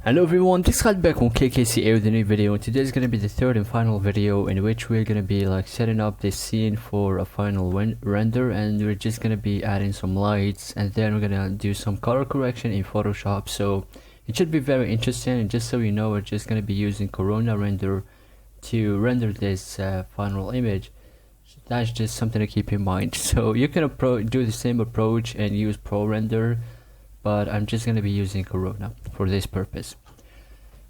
Hello everyone, this is back on KKCA with a new video, and today is going to be the third and final video in which we're going to be like setting up this scene for a final render, and we're just going to be adding some lights, and then we're going to do some color correction in Photoshop. So it should be very interesting, and just so you know, we're just going to be using Corona render to render this final image. So that's just something to keep in mind. So you can do the same approach and use Pro Render, but I'm just going to be using Corona for this purpose.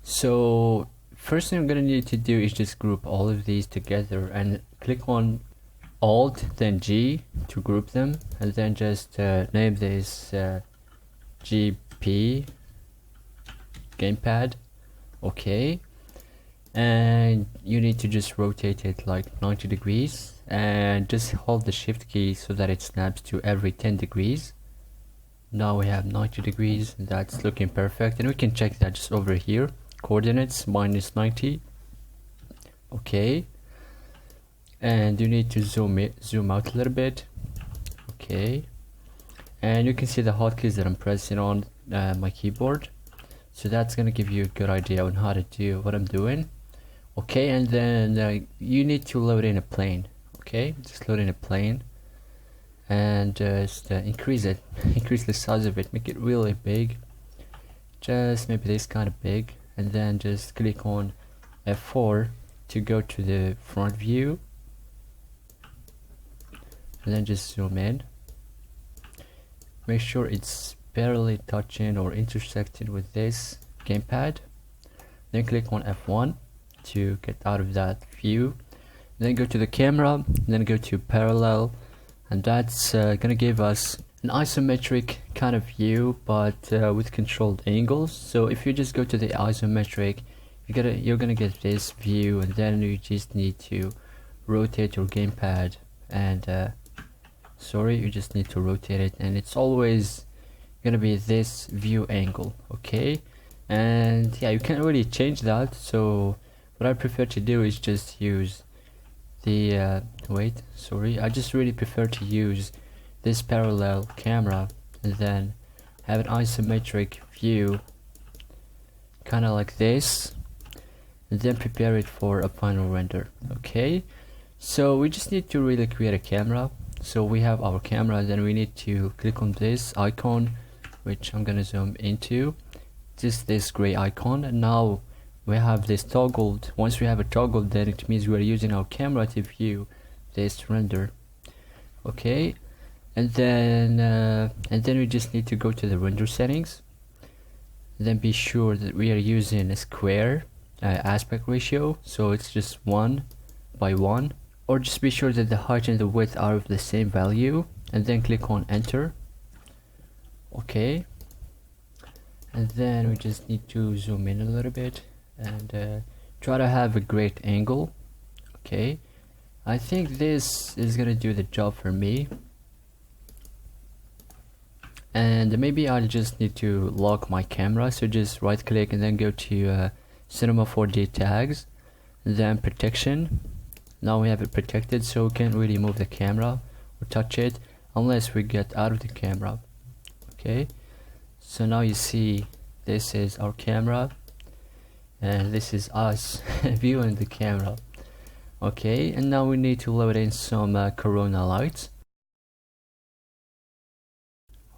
So first thing I'm going to need to do is just group all of these together and click on Alt then G to group them, and then just name this GP Gamepad. Okay, and you need to just rotate it like 90 degrees and just hold the shift key so that it snaps to every 10 degrees. Now we have 90 degrees, and that's looking perfect, and we can check that just over here, coordinates -90. Okay, and you need to zoom out a little bit. Okay, and you can see the hotkeys that I'm pressing on my keyboard, so that's gonna give you a good idea on how to do what I'm doing. Okay, and then you need to load in a plane. Okay, just load in a plane and just increase the size of it, make it really big, just maybe this kind of big, and then just click on F4 to go to the front view, and then just zoom in, make sure it's barely touching or intersecting with this gamepad, then click on F1 to get out of that view, then go to the camera, then go to parallel, and that's gonna give us an isometric kind of view, but with controlled angles. So if you just go to the isometric, you're gonna get this view, and then you just need to rotate your gamepad, and you just need to rotate it, and it's always gonna be this view angle. Okay, and yeah, you can't really change that, so what I prefer to do is just use the I just really prefer to use this parallel camera and then have an isometric view kind of like this, and then prepare it for a final render. Okay, so we just need to really create a camera. So we have our camera, and then we need to click on this icon, which I'm gonna zoom into, just this gray icon, and now we have this toggled. Once we have it toggled, then it means we are using our camera to view this render. Okay, and then we just need to go to the render settings, and then be sure that we are using a square aspect ratio, so it's just 1:1, or just be sure that the height and the width are of the same value, and then click on enter. Okay, and then we just need to zoom in a little bit and try to have a great angle. Okay, I think this is gonna do the job for me, and maybe I'll just need to lock my camera, so just right click and then go to Cinema 4D tags, then protection. Now we have it protected, so we can't really move the camera or touch it unless we get out of the camera. Okay, so now you see this is our camera, and this is us viewing the camera. Okay, and now we need to load in some Corona lights.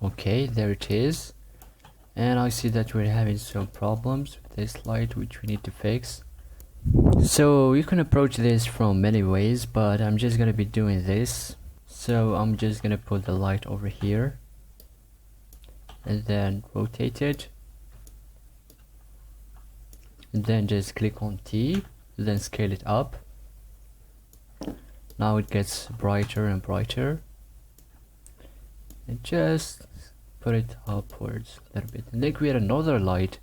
Okay, there it is, and I see that we're having some problems with this light, which we need to fix. So you can approach this from many ways, but I'm just gonna be doing this. So I'm just gonna put the light over here and then rotate it, and then just click on T, then scale it up. Now it gets brighter and brighter, and just put it upwards a little bit, and then create another light,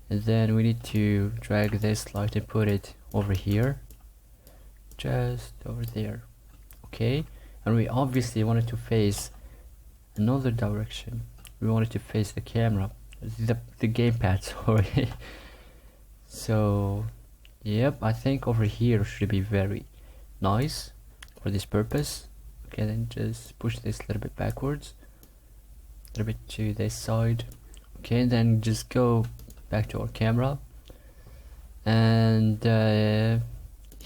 and then we need to drag this light and put it over here, just over there. Okay, and we obviously wanted to face another direction. We wanted to face the camera, the gamepad, sorry. So yep, I think over here should be very nice for this purpose. Okay, then just push this a little bit backwards, a little bit to this side. Okay, and then just go back to our camera, and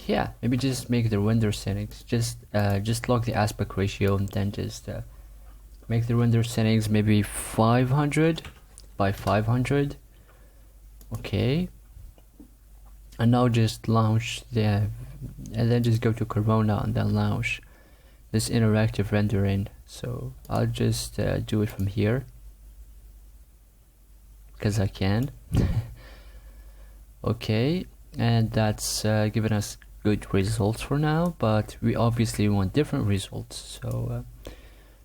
yeah, maybe just make the render settings, just lock the aspect ratio, and then just make the render settings maybe 500 by 500. Okay, and now just launch the, and then just go to Corona and then launch this interactive rendering. So I'll just do it from here because I can. Okay, and that's given us good results for now, but we obviously want different results, so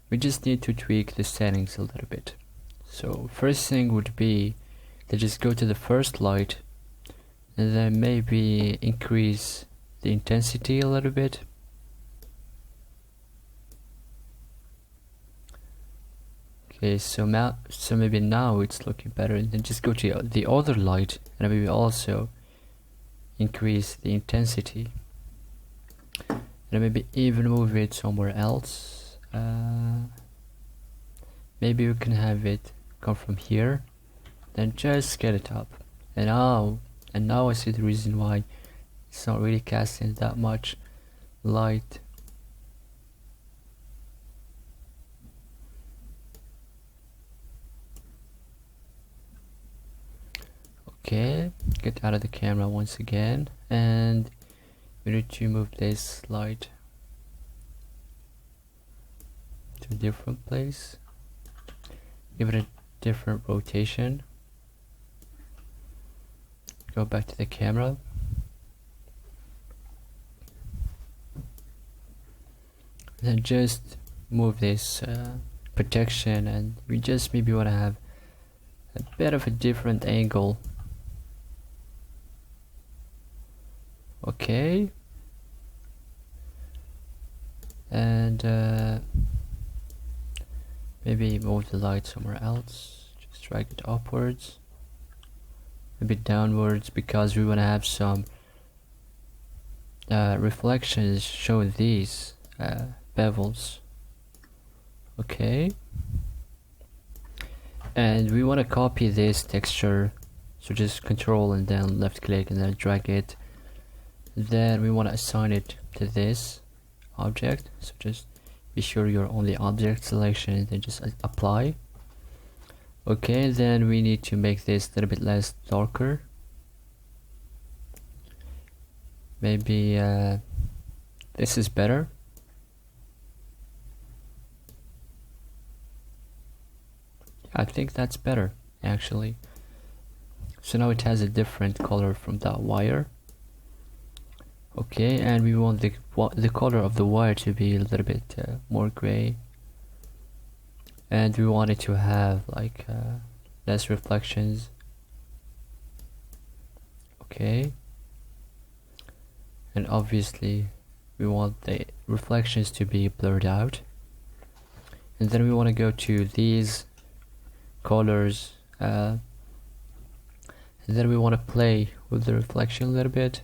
we just need to tweak the settings a little bit. So first thing would be to just go to the first light and then maybe increase the intensity a little bit. Okay, so maybe now it's looking better, and then just go to the other light and maybe also increase the intensity, and maybe even move it somewhere else. Maybe we can have it come from here, then just get it up, and now I see the reason why it's not really casting that much light. Okay, get out of the camera once again, and we need to move this light to a different place, give it a different rotation, go back to the camera, then just move this protection, and we just maybe want to have a bit of a different angle. Okay, and maybe move the light somewhere else, just drag it upwards, maybe downwards, because we want to have some reflections show these bevels. Okay, and we want to copy this texture, so just control and then left click and then drag it. Then we want to assign it to this object, so just be sure you're on the object selection and then just apply. Okay, then we need to make this a little bit less darker. Maybe this is better. I think that's better actually. So now it has a different color from that wire. Okay, and we want the color of the wire to be a little bit more gray, and we want it to have like less reflections. Okay, and obviously we want the reflections to be blurred out, and then we want to go to these colors, and then we want to play with the reflection a little bit.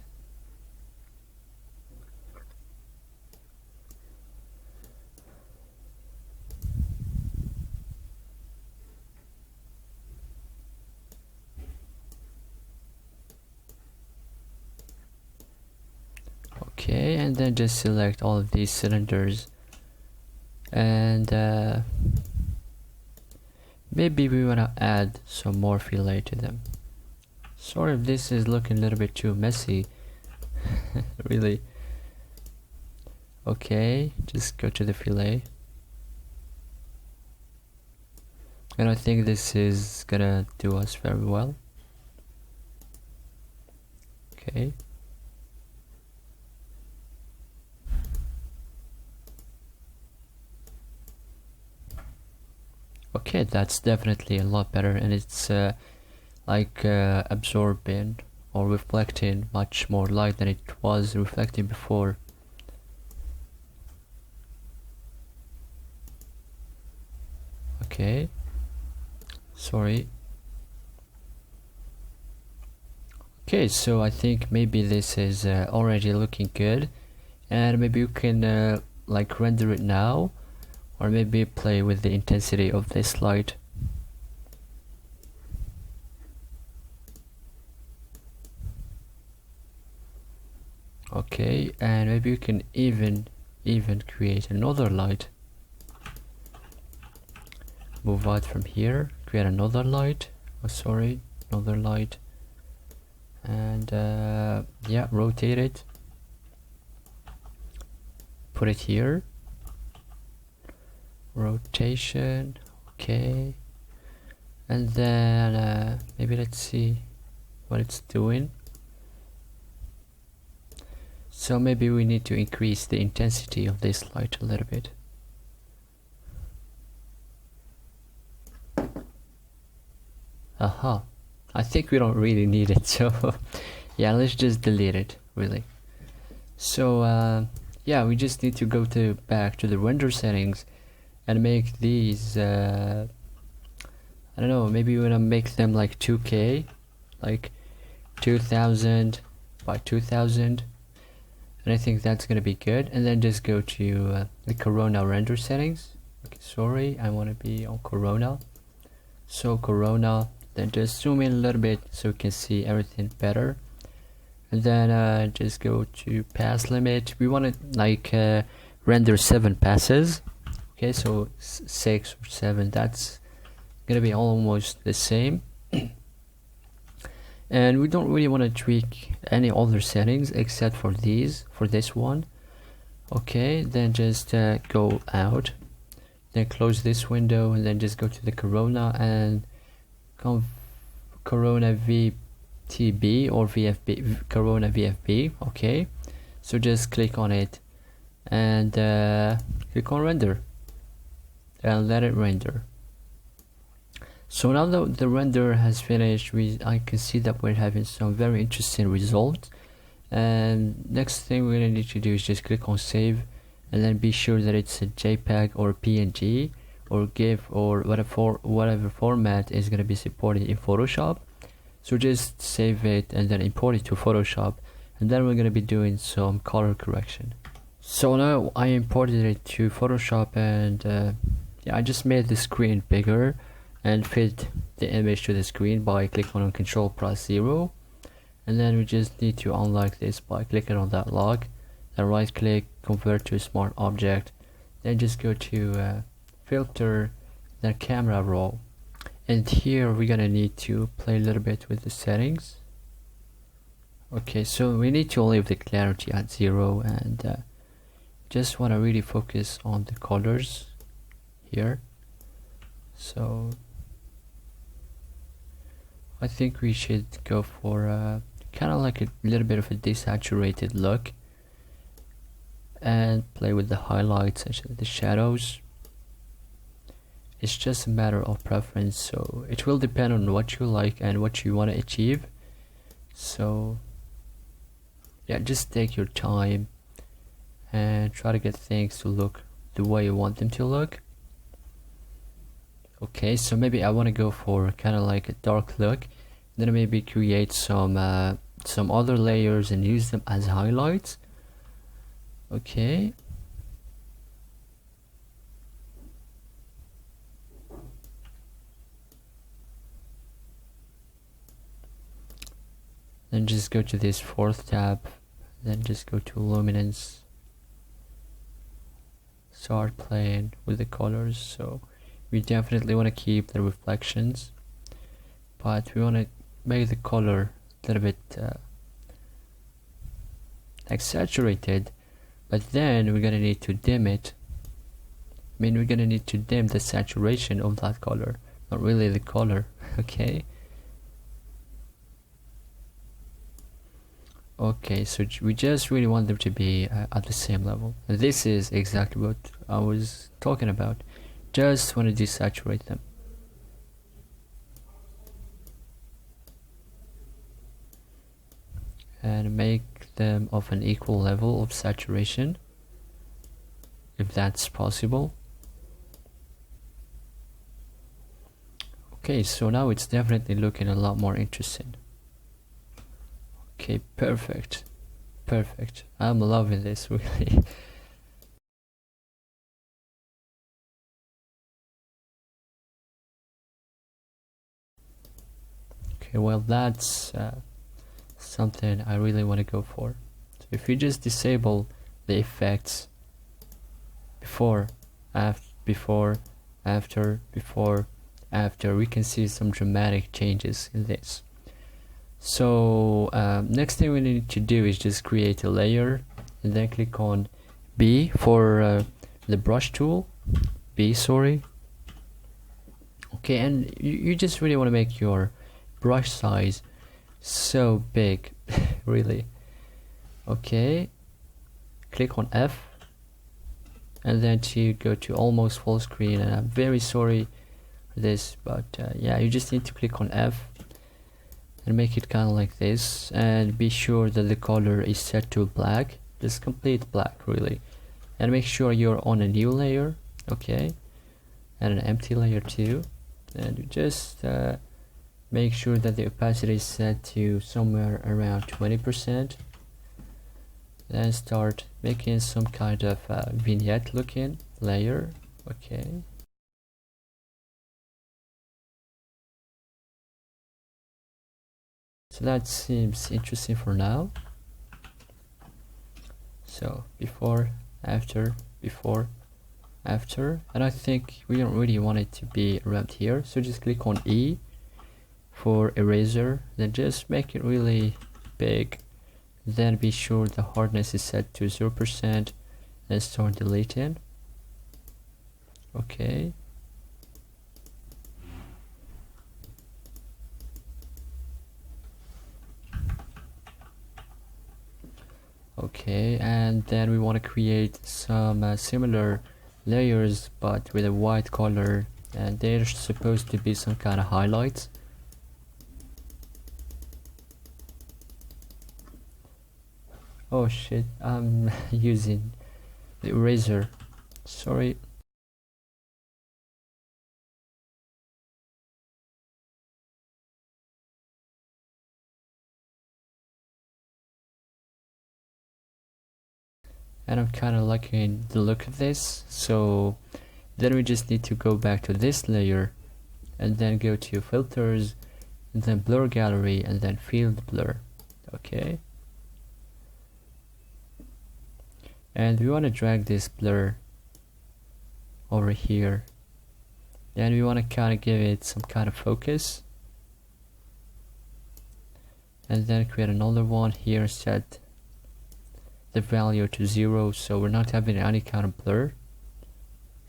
Okay, and then just select all of these cylinders, and maybe we want to add some more fillet to them. Sorry if this is looking a little bit too messy. Really. Okay, just go to the fillet, and I think this is gonna do us very well. Okay. Okay, that's definitely a lot better, and it's like absorbing or reflecting much more light than it was reflecting before. Okay, sorry. Okay, so I think maybe this is already looking good, and maybe you can like render it now, or maybe play with the intensity of this light. Okay, and maybe you can even create another light. Move out from here, create another light. Oh, sorry, another light. And yeah, rotate it. Put it here. Rotation. Okay. And then maybe let's see what it's doing. So maybe we need to increase the intensity of this light a little bit. Aha. I think we don't really need it, so yeah, let's just delete it, really. So yeah, we just need to go back to the render settings and make these I don't know, maybe we wanna make them like 2K, like 2000 by 2000, and I think that's gonna be good. And then just go to the Corona render settings. Okay, sorry, I want to be on Corona. So Corona, then just zoom in a little bit so you can see everything better. And then just go to pass limit. We want to like render 7 passes. Okay, so 6 or 7, that's gonna be almost the same. And we don't really want to tweak any other settings except for these, for this one. Okay, then just go out, then close this window, and then just go to the Corona and Corona VTB or VFB, Corona VFB. Okay, so just click on it and click on render and let it render. So now that the render has finished, I can see that we're having some very interesting results. And next thing we're gonna need to do is just click on save, and then be sure that it's a JPEG or PNG or GIF or whatever format is gonna be supported in Photoshop. So just save it and then import it to Photoshop, and then we're gonna be doing some color correction. So now I imported it to Photoshop, and yeah, I just made the screen bigger and fit the image to the screen by clicking on Ctrl+0, and then we just need to unlock this by clicking on that log, then right click, convert to a smart object, then just go to filter, then camera raw, and here we're gonna need to play a little bit with the settings. Okay, so we need to leave the clarity at 0, and just want to really focus on the colors here. So I think we should go for kind of like a little bit of a desaturated look, and play with the highlights and the shadows. It's just a matter of preference, so it will depend on what you like and what you want to achieve. So yeah, just take your time and try to get things to look the way you want them to look. Okay, so maybe I want to go for kind of like a dark look, then maybe create some other layers and use them as highlights. Okay, then just go to this 4th tab, then just go to luminance, start playing with the colors. So we definitely want to keep the reflections, but we want to make the color a little bit like saturated, but then we're gonna need to dim it. I mean, we're gonna need to dim the saturation of that color, not really the color. Okay, okay, so we just really want them to be at the same level. This is exactly what I was talking about. Just want to desaturate them. And make them of an equal level of saturation, if that's possible. Okay, so now it's definitely looking a lot more interesting. Okay, perfect. Perfect. I'm loving this, really. Okay, well, that's something I really want to go for. So if you just disable the effects before, after, we can see some dramatic changes in this. So next thing we need to do is just create a layer, and then click on B for the brush tool, sorry. Okay, and you just really want to make your brush size so big, really. Okay, click on F, and then to go to almost full screen. And I'm very sorry for this, but yeah, you just need to click on F and make it kind of like this, and be sure that the color is set to black, just complete black really, and make sure you're on a new layer, okay, and an empty layer too, and you just make sure that the opacity is set to somewhere around 20%. Then start making some kind of vignette looking layer, okay. So that seems interesting for now. So before, after, and I think we don't really want it to be around here, so just click on E for eraser, then just make it really big, then be sure the hardness is set to 0% and start deleting, okay. Okay, and then we want to create some similar layers but with a white color, and they're supposed to be some kind of highlights. Oh shit, I'm using the eraser, sorry. And I'm kind of liking the look of this, so then we just need to go back to this layer and then go to filters and then blur gallery and then field blur, okay. And we want to drag this blur over here, and we want to kind of give it some kind of focus, and then create another one here, set the value to 0 so we're not having any kind of blur.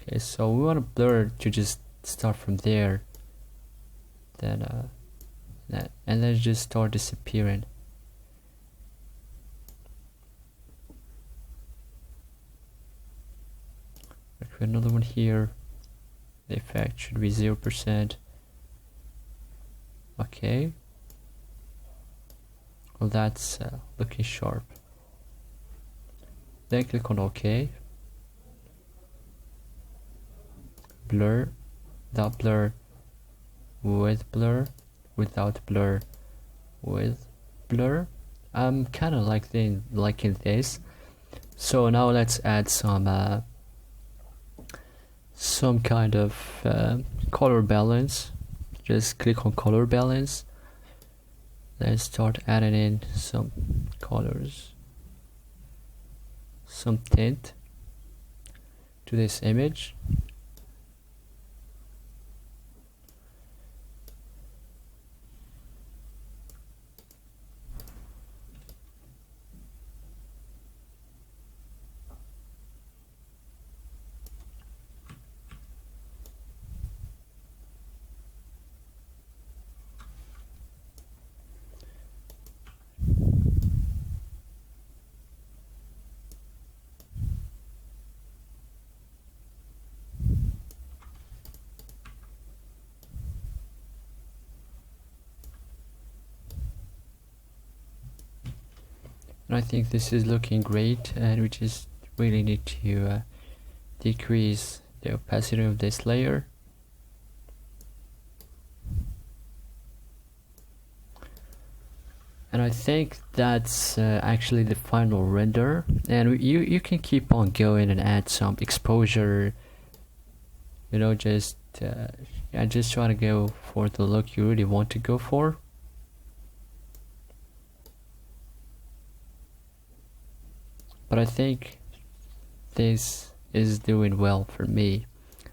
Okay, so we want a blur to just start from there, then and then just start disappearing. Create another one here, the effect should be 0%, okay. Well, that's looking sharp. Then click on OK. Blur, without blur, with blur, without blur, with blur. I'm kind of liking this. So now let's add some kind of color balance. Just click on color balance. Then start adding in some colors, some tint to this image. And I think this is looking great, and we just really need to decrease the opacity of this layer. And I think that's actually the final render, and you can keep on going and add some exposure, you know, just try to go for the look you really want to go for. but I think this is doing well for me,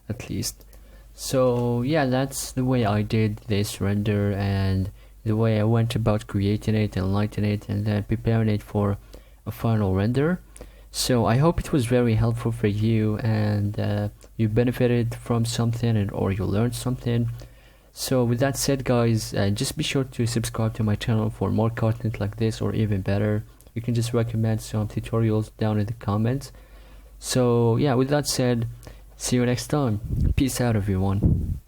at least. So yeah, that's the way I did this render and the way I went about creating it and lighting it and then preparing it for a final render. So I hope it was very helpful for you and you benefited from something or you learned something. So with that said, guys, just be sure to subscribe to my channel for more content like this, or even better, you can just recommend some tutorials down in the comments. So yeah, with that said, see you next time. Peace out, everyone.